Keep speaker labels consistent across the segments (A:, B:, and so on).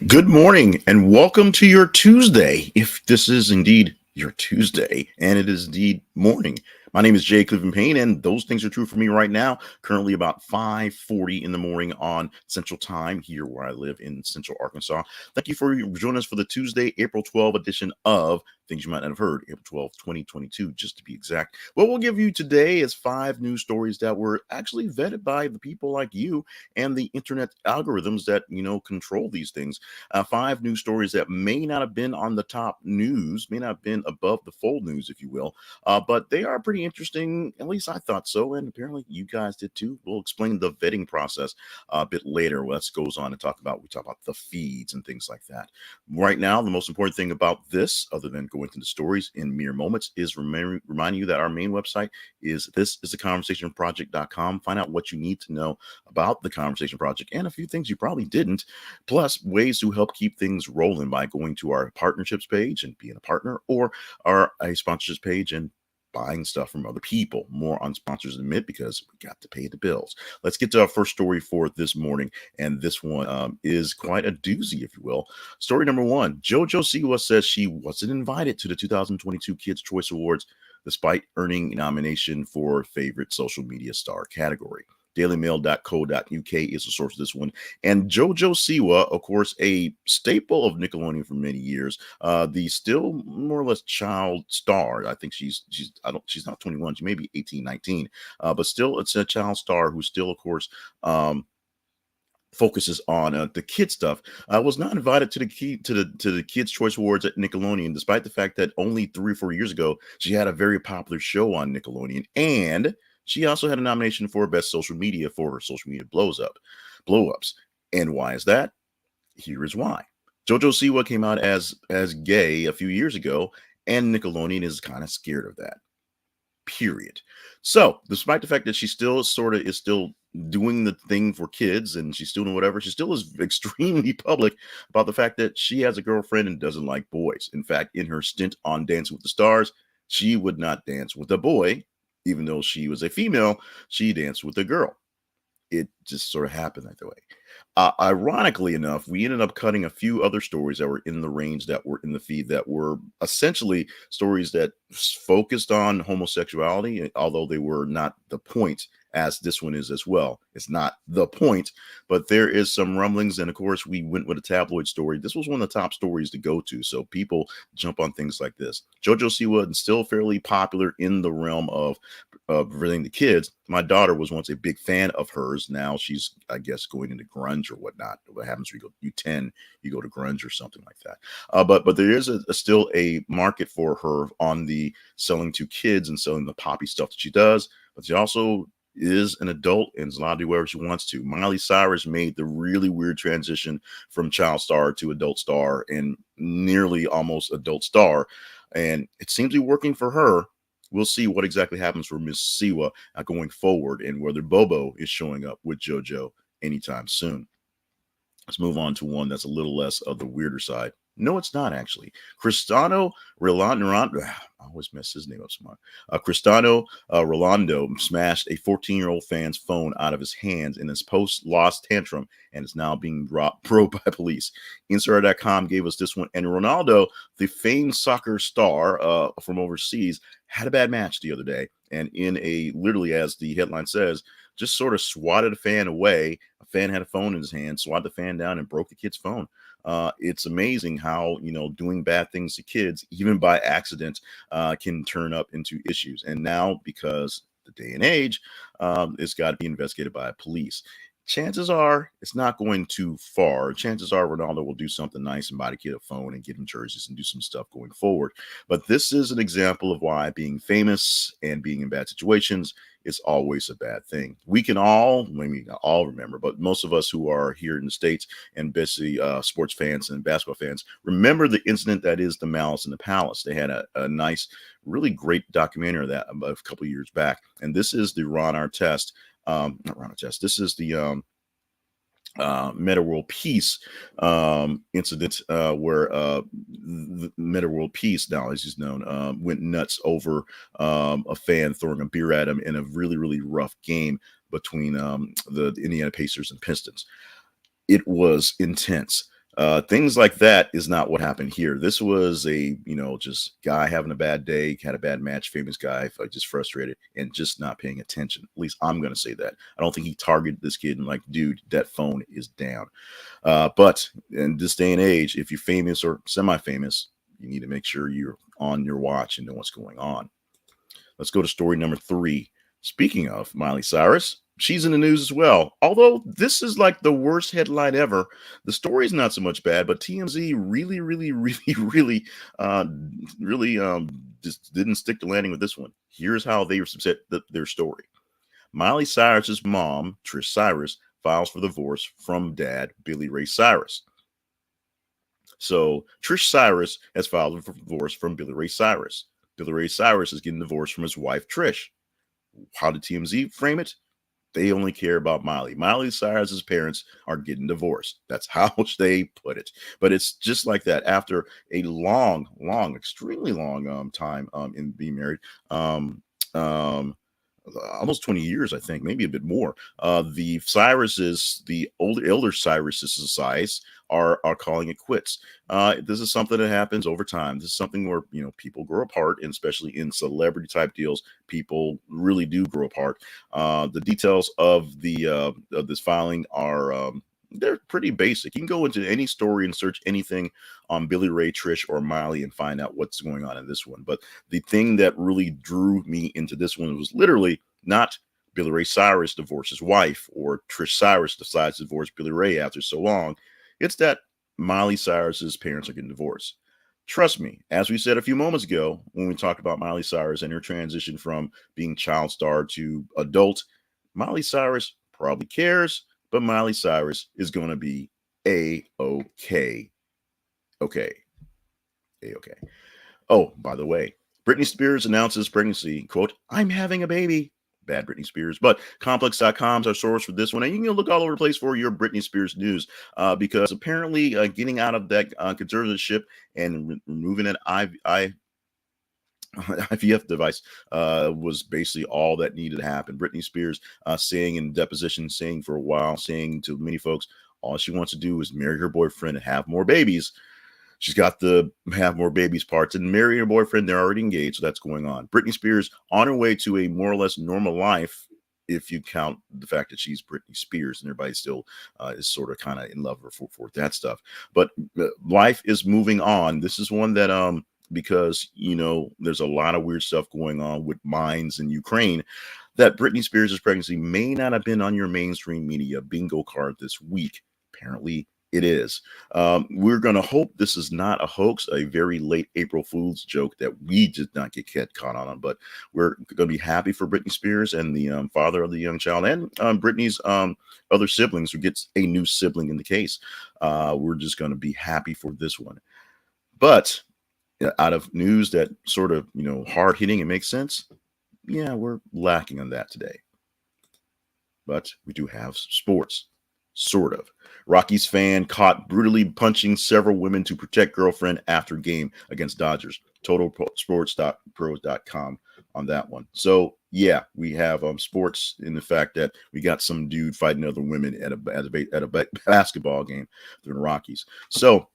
A: Good morning and welcome to your Tuesday. If this is indeed your Tuesday, and it is indeed morning. My name is Jay Cleveland Payne, and those things are true for me right now. Currently about 5:40 in the morning on Central Time here where I live in Central Arkansas. Thank you for joining us for the Tuesday, April 12th edition of Things You Might Not Have Heard, April 12th, 2022, just to be exact. What we'll give you today is 5 news stories that were actually vetted by the people like you and the internet algorithms that, control these things. 5 news stories that may not have been on the top news, may not have been above the fold news, if you will, but they are pretty interesting. At least I thought so, and apparently you guys did too. We'll explain the vetting process a bit later. Let's goes on and we talk about the feeds and things like that. Right now, the most important thing about this, other than going through the stories in mere moments, is reminding you that our main website is thisistaconversationproject.com. Find out what you need to know about the Conversation Project and a few things you probably didn't, plus ways to help keep things rolling by going to our partnerships page and being a partner, or our a sponsorships page and buying stuff from other people. More on sponsors in a minute because we got to pay the bills. Let's get to our first story for this morning, and this one is quite a doozy, if you will. Story number one: JoJo Siwa says she wasn't invited to the 2022 Kids Choice Awards despite earning a nomination for favorite social media star category. DailyMail.co.uk is the source of this one. And JoJo Siwa, of course, a staple of Nickelodeon for many years, the still more or less child star. I think she's not 21, she may be 18, 19, but still it's a child star who still, of course, focuses on the kid stuff. Was not invited to the Kids Choice Awards at Nickelodeon, despite the fact that only 3 or 4 years ago she had a very popular show on Nickelodeon, and she also had a nomination for Best Social Media for her social media blow ups. And why is that? Here is why. JoJo Siwa came out as gay a few years ago, and Nickelodeon is kind of scared of that. Period. So, despite the fact that she still sort of is still doing the thing for kids and she's still doing whatever, she still is extremely public about the fact that she has a girlfriend and doesn't like boys. In fact, in her stint on Dancing with the Stars, she would not dance with a boy, even though she was a female, she danced with a girl. It just sort of happened that way. Ironically enough, we ended up cutting a few other stories that were in the range that were in the feed that were essentially stories that focused on homosexuality, although they were not the point as this one is as well. It's not the point, but there is some rumblings. And of course, we went with a tabloid story. This was one of the top stories to go to. So people jump on things like this. JoJo Siwa is still fairly popular in the realm of relating to kids. My daughter was once a big fan of hers. Now she's, I guess, going into grunge or whatnot. What happens when you 10, you go to grunge or something like that. But there is still a market for her on the selling to kids and selling the poppy stuff that she does. But she also is an adult and is allowed to do whatever she wants to. Miley Cyrus made the really weird transition from child star to adult star and nearly almost adult star. And it seems to be working for her. We'll see what exactly happens for Miss Siwa going forward and whether Bobo is showing up with JoJo anytime soon. Let's move on to one that's a little less of the weirder side. No, it's not actually. Cristiano Ronaldo, I always mess his name up so much. Cristiano Ronaldo smashed a 14-year-old fan's phone out of his hands in his post-loss tantrum and is now being probed by police. Insider.com gave us this one. And Ronaldo, the famed soccer star from overseas, had a bad match the other day. And in literally, as the headline says, just sort of swatted a fan away. A fan had a phone in his hand, swatted the fan down, and broke the kid's phone. It's amazing how, doing bad things to kids, even by accident, can turn up into issues. And now, because the day and age, it's got to be investigated by police. Chances are it's not going too far. Chances are Ronaldo will do something nice and buy the kid a phone and get him jerseys and do some stuff going forward. But this is an example of why being famous and being in bad situations is always a bad thing. We can all, maybe not all remember, but most of us who are here in the States and basically sports fans and basketball fans remember the incident that is the Malice in the Palace. They had a nice, really great documentary of that a couple of years back. And this is the Ron Artest. Not Ron Artest. This is the Meta World Peace incident where the Meta World Peace, now as he's known, went nuts over a fan throwing a beer at him in a really, really rough game between the Indiana Pacers and Pistons. It was intense. Things like that is not what happened here. This was a, just guy having a bad day, had a bad match, famous guy, just frustrated and just not paying attention. At least I'm going to say that. I don't think he targeted this kid and like, dude, that phone is down. But in this day and age, if you're famous or semi-famous, you need to make sure you're on your watch and know what's going on. Let's go to story number 3. Speaking of Miley Cyrus, she's in the news as well. Although this is like the worst headline ever, the story is not so much bad, but TMZ really, really, really, uh, really just didn't stick the landing with this one. Here's how they set their story. Miley Cyrus's mom, Trish Cyrus, files for divorce from dad, Billy Ray Cyrus. So Trish Cyrus has filed for divorce from Billy Ray Cyrus. Billy Ray Cyrus is getting divorced from his wife, Trish. How did TMZ frame it? They only care about Miley. Miley Cyrus's parents are getting divorced. That's how they put it. But it's just like that. After a long, extremely long time in being married, almost 20 years, I think, maybe a bit more. The Cyruses, the elder Cyruses are calling it quits. This is something that happens over time. This is something where people grow apart, and especially in celebrity type deals, people really do grow apart. The details of this filing are they're pretty basic. You can go into any story and search anything on Billy Ray, Trish, or Miley and find out what's going on in this one. But the thing that really drew me into this one was literally not Billy Ray Cyrus divorces his wife or Trish Cyrus decides to divorce Billy Ray after so long. It's that Miley Cyrus's parents are getting divorced. Trust me, as we said a few moments ago when we talked about Miley Cyrus and her transition from being child star to adult, Miley Cyrus probably cares, but Miley Cyrus is going to be A-OK. Okay. A-OK. Oh, by the way, Britney Spears announces pregnancy. Quote, "I'm having a baby." Bad Britney Spears. But complex.com is our source for this one. And you can look all over the place for your Britney Spears news because apparently getting out of that conservatorship and removing an IVF device was basically all that needed to happen. Britney Spears saying in deposition, saying for a while, saying to many folks, all she wants to do is marry her boyfriend and have more babies. She's got the have more babies parts and marry her boyfriend. They're already engaged, so that's going on. Britney Spears on her way to a more or less normal life, if you count the fact that she's Britney Spears and everybody still is sort of kind of in love with her for that stuff. But life is moving on. This is one that because there's a lot of weird stuff going on with mines in Ukraine, that Britney Spears' pregnancy may not have been on your mainstream media bingo card this week. Apparently it is. We're going to hope this is not a hoax, a very late April Fool's joke that we did not get caught on, but we're going to be happy for Britney Spears and the father of the young child and Britney's other siblings who gets a new sibling in the case. We're just going to be happy for this one. But out of news that sort of, hard hitting and makes sense, yeah, we're lacking on that today. But we do have sports. Sort of. Rockies fan caught brutally punching several women to protect girlfriend after game against Dodgers. Totalsports.pros.com on that one. So yeah, we have sports in the fact that we got some dude fighting other women at a basketball game through the Rockies. So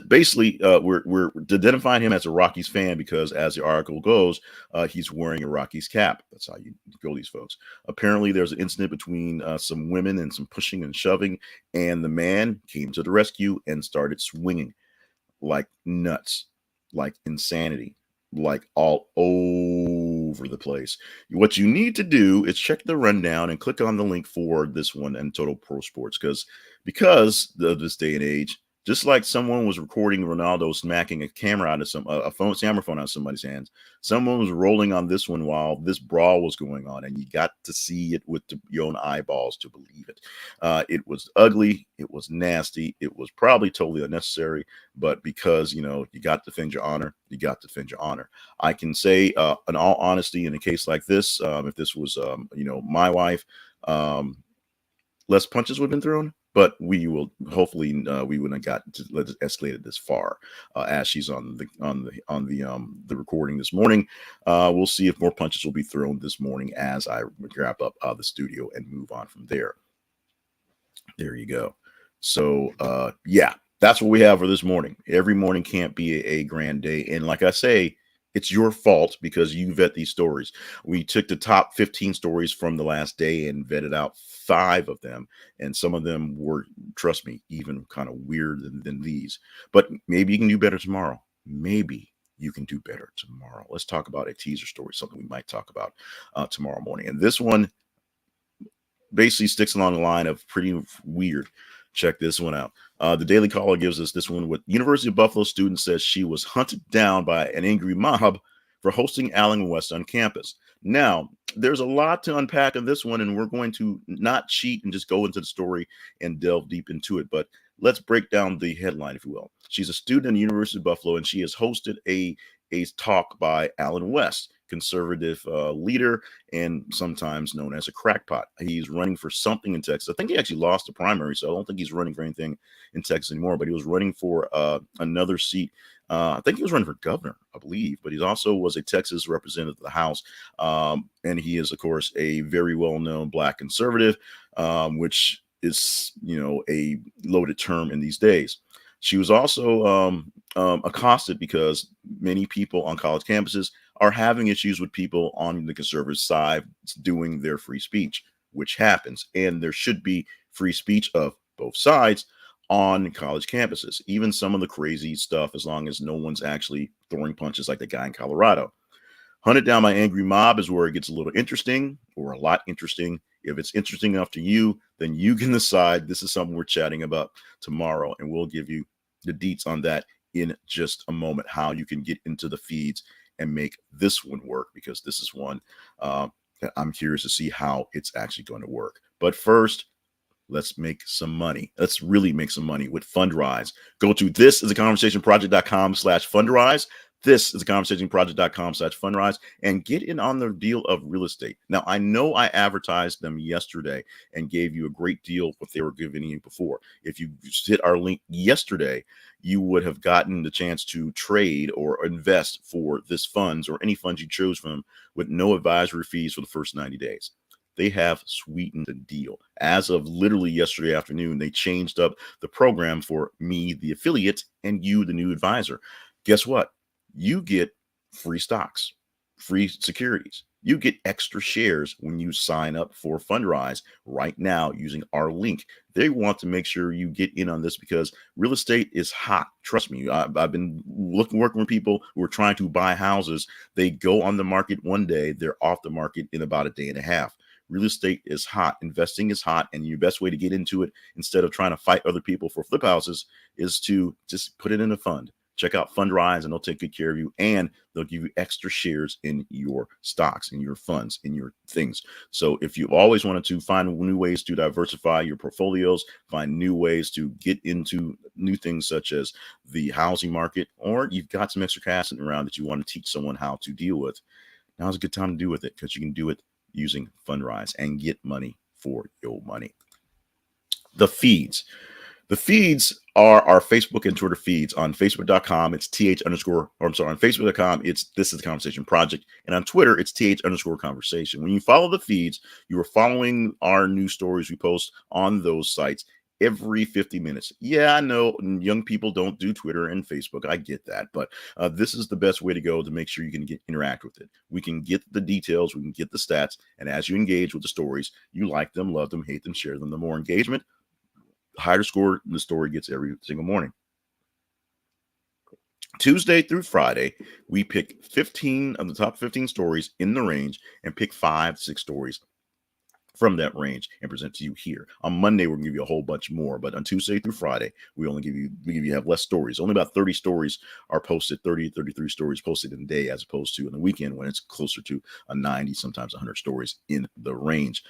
A: basically, we're identifying him as a Rockies fan because, as the article goes, he's wearing a Rockies cap. That's how you go these folks. Apparently, there's an incident between some women and some pushing and shoving, and the man came to the rescue and started swinging like nuts, like insanity, like all over the place. What you need to do is check the rundown and click on the link for this one and Total Pro Sports because of this day and age. Just like someone was recording Ronaldo smacking a camera out of camera phone out of somebody's hands, someone was rolling on this one while this brawl was going on, and you got to see it with your own eyeballs to believe it. It was ugly, it was nasty, it was probably totally unnecessary, but because you got to defend your honor, you got to defend your honor. I can say, in all honesty, in a case like this, if this was my wife, less punches would have been thrown. But we will hopefully we wouldn't have gotten to let it escalated this far as she's on the recording this morning. We'll see if more punches will be thrown this morning as I wrap up the studio and move on from there. There you go. So yeah, that's what we have for this morning. Every morning can't be a grand day. And like I say, it's your fault because you vet these stories. We took the top 15 stories from the last day and vetted out 5 of them. And some of them were, trust me, even kind of weird than these. But maybe you can do better tomorrow. Maybe you can do better tomorrow. Let's talk about a teaser story, something we might talk about tomorrow morning. And this one basically sticks along the line of pretty weird. Check this one out. The Daily Caller gives us this one with University of Buffalo student says she was hunted down by an angry mob for hosting Allen West on campus. Now, there's a lot to unpack in this one, and we're going to not cheat and just go into the story and delve deep into it. But let's break down the headline, if you will. She's a student at the University of Buffalo, and she has hosted a talk by Allen West, conservative leader and sometimes known as a crackpot. He's running for something in Texas. I think he actually lost the primary, so I don't think he's running for anything in Texas anymore, but he was running for another seat. I think he was running for governor, I believe, but he also was a Texas representative of the House. And he is, of course, a very well-known Black conservative, which is, a loaded term in these days. She was also accosted because many people on college campuses are having issues with people on the conservative side doing their free speech, which happens. And there should be free speech of both sides on college campuses, even some of the crazy stuff, as long as no one's actually throwing punches like the guy in Colorado. Hunted down by angry mob is where it gets a little interesting, or a lot interesting. If it's interesting enough to you, then you can decide. This is something we're chatting about tomorrow, and we'll give you the deets on that in just a moment, how you can get into the feeds and make this one work, because this is one that I'm curious to see how it's actually going to work. But first, let's make some money. Let's really make some money with Fundrise. Go to thisisaconversationproject.com/Fundrise. This is a conversationproject.com/Fundrise and get in on the deal of real estate. Now, I know I advertised them yesterday and gave you a great deal what they were giving you before. If you hit our link yesterday, you would have gotten the chance to trade or invest for this funds or any funds you chose from with no advisory fees for the first 90 days. They have sweetened the deal. As of literally yesterday afternoon, they changed up the program for me, the affiliate, and you, the new advisor. Guess what? You get free stocks, free securities. You get extra shares when you sign up for Fundrise right now using our link. They want to make sure you get in on this because real estate is hot. Trust me. I've been working with people who are trying to buy houses. They go on the market one day, they're off the market in about a day and a half. Real estate is hot. Investing is hot. And your best way to get into it, instead of trying to fight other people for flip houses, is to just put it in a fund. Check out Fundrise and they'll take good care of you, and they'll give you extra shares in your stocks, in your funds, in your things. So if you've always wanted to find new ways to diversify your portfolios, find new ways to get into new things such as the housing market, or you've got some extra cash sitting around that you want to teach someone how to deal with, now's a good time to do with it, because you can do it using Fundrise and get money for your money. The feeds. The feeds are our Facebook and Twitter feeds. On Facebook.com, it's on Facebook.com, it's This Is the Conversation Project. And on Twitter, it's th_conversation. When you follow the feeds, you are following our new stories we post on those sites every 50 minutes. Yeah, I know young people don't do Twitter and Facebook. I get that. But this is the best way to go to make sure you can interact with it. We can get the details, we can get the stats. And as you engage with the stories, you like them, love them, hate them, share them. The more engagement, higher score the story gets every single morning. Tuesday through Friday, we pick 15 of the top 15 stories in the range and pick 5-6 stories from that range and present to you here. On Monday, we're gonna give you a whole bunch more, but on Tuesday through Friday, we have less stories. Only about 30 stories are posted, 30 to 33 stories posted in a day, as opposed to in the weekend when it's closer to a 90, sometimes 100 stories in the range.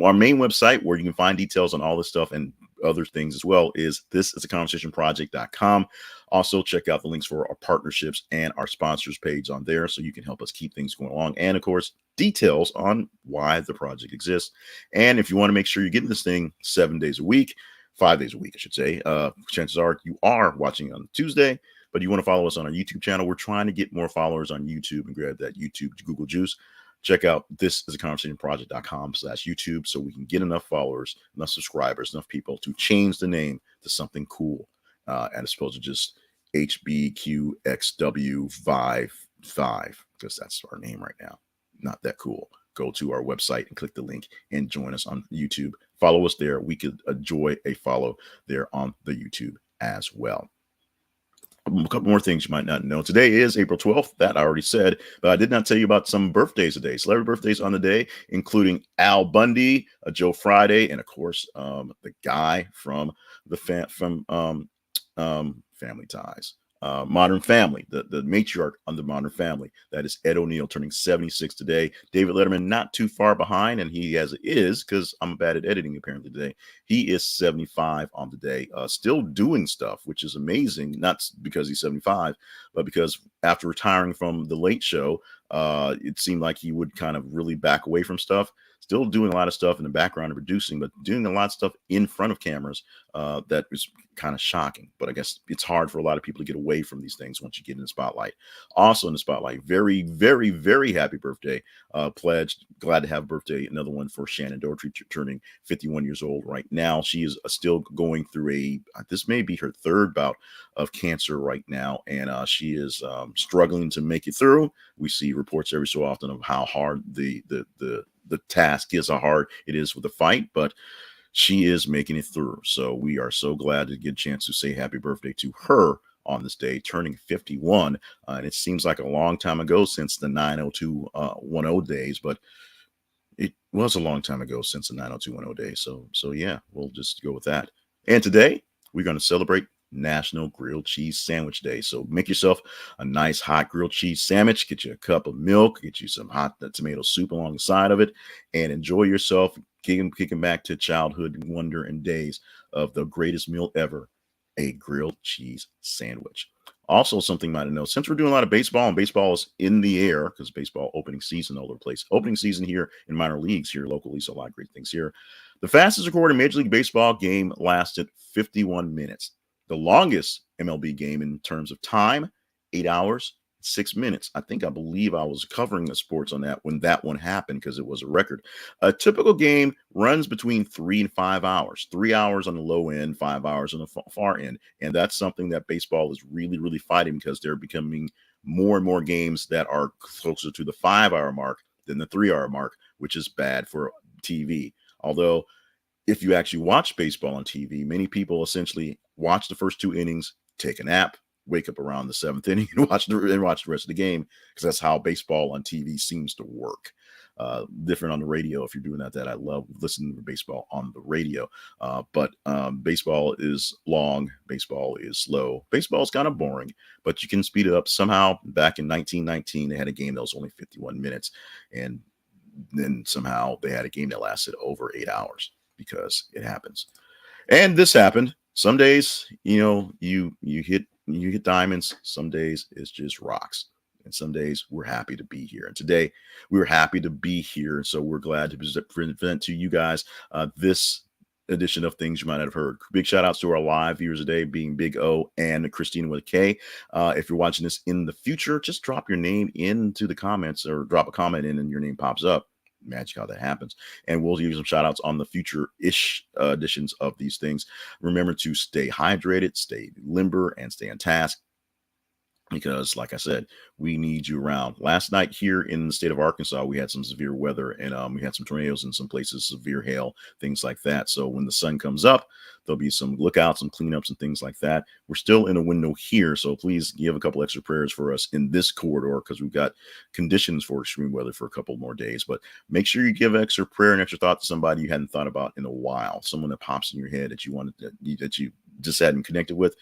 A: Our main website, where you can find details on all this stuff and other things as well, is thisisaconversationproject.com. Also, check out the links for our partnerships and our sponsors page on there, so you can help us keep things going along. And of course, details on why the project exists. And if you want to make sure you're getting this thing 7 days a week, 5 days a week, I should say, chances are you are watching on Tuesday, but you want to follow us on our YouTube channel. We're trying to get more followers on YouTube and grab that YouTube Google juice. check out thisisaconversationproject.com/YouTube so we can get enough followers, enough subscribers, enough people to change the name to something cool, as opposed to just HBQXW55, because that's our name right now. Not that cool. Go to our website and click the link and join us on YouTube. Follow us there. We could enjoy a follow there on the YouTube as well. A couple more things you might not know. Today is April 12th. That I already said, but I did not tell you about some birthdays today. Celebrity birthdays on the day, including Al Bundy, Joe Friday, and of course, the guy from Family Ties. Modern Family, the matriarch on the Modern Family. That is Ed O'Neill, turning 76 today. David Letterman not too far behind, and he is, because I'm bad at editing apparently today. He is 75 on the day, still doing stuff, which is amazing. Not because he's 75, but because after retiring from the Late Show, it seemed like he would kind of really back away from stuff. Still doing a lot of stuff in the background and producing, but doing a lot of stuff in front of cameras that is kind of shocking. But I guess it's hard for a lot of people to get away from these things once you get in the spotlight. Also in the spotlight, very, very, very happy birthday. Pledged, glad to have birthday. Another one for Shannon Doherty, turning 51 years old right now. She is still going through this may be her third bout of cancer right now, and she is struggling to make it through. We see reports every so often of how hard the task is, how hard it is with the fight, but she is making it through. So we are so glad to get a chance to say happy birthday to her on this day, turning 51. And it seems like a long time ago since the 90210 days, but it was a long time ago since the 90210 days. So yeah, we'll just go with that. And today we're going to celebrate National Grilled Cheese Sandwich Day. So make yourself a nice hot grilled cheese sandwich, get you a cup of milk, get you some hot tomato soup along the side of it, and enjoy yourself, kicking back to childhood wonder and days of the greatest meal ever, a grilled cheese sandwich. Also, something you might know, since we're doing a lot of baseball, and baseball is in the air because baseball opening season all over the place. Opening season here in minor leagues here locally, so a lot of great things here. The fastest recorded Major League Baseball game lasted 51 minutes. The longest MLB game in terms of time, 8 hours, 6 minutes. I believe I was covering the sports on that when that one happened because it was a record. A typical game runs between 3 and 5 hours. 3 hours on the low end, 5 hours on the far end. And that's something that baseball is really, really fighting because they're becoming more and more games that are closer to the 5-hour mark than the 3-hour mark, which is bad for TV. Although, if you actually watch baseball on TV, many people essentially watch the first 2 innings, take a nap, wake up around the 7th inning, and watch the rest of the game, because that's how baseball on TV seems to work. Different on the radio if you're doing that. I love listening to baseball on the radio. But baseball is long, baseball is slow. Baseball is kind of boring, but you can speed it up. Somehow, back in 1919, they had a game that was only 51 minutes, and then somehow they had a game that lasted over 8 hours. Because it happens. And this happened. Some days, you hit diamonds. Some days it's just rocks. And some days we're happy to be here. And today we're happy to be here. So we're glad to present to you guys this edition of Things You Might Not Have Heard. Big shout outs to our live viewers today, being Big O and Christina with a K. If you're watching this in the future, just drop your name into the comments, or drop a comment in and your name pops up. Magic how that happens, and we'll give you some shout outs on the future-ish editions of these things. Remember to stay hydrated, stay limber, and stay on task, because like I said, we need you around. Last night here in the state of Arkansas, we had some severe weather, and we had some tornadoes in some places, severe hail, things like that. So when the sun comes up, there'll be some lookouts and cleanups and things like that. We're still in a window here, so please give a couple extra prayers for us in this corridor, because we've got conditions for extreme weather for a couple more days. But make sure you give extra prayer and extra thought to somebody you hadn't thought about in a while, someone that pops in your head that you just hadn't connected with.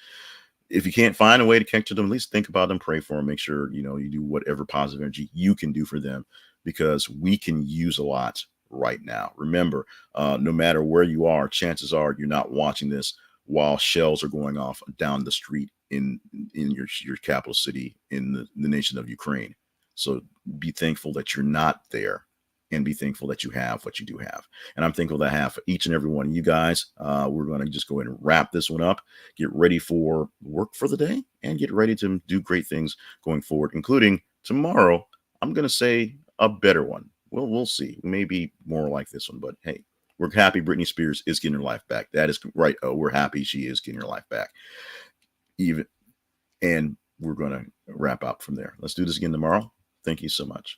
A: If you can't find a way to connect to them, at least think about them, pray for them, make sure you do whatever positive energy you can do for them, because we can use a lot right now. Remember, no matter where you are, chances are you're not watching this while shells are going off down the street in your capital city in the nation of Ukraine. So be thankful that you're not there, and be thankful that you have what you do have. And I'm thankful that I have each and every one of you guys. We're going to just go ahead and wrap this one up, get ready for work for the day, and get ready to do great things going forward, including tomorrow. I'm going to say a better one. Well, we'll see. Maybe more like this one, but hey, we're happy Britney Spears is getting her life back. That is right. Oh, we're happy she is getting her life back. Even and we're gonna wrap up from there. Let's do this again tomorrow. Thank you so much.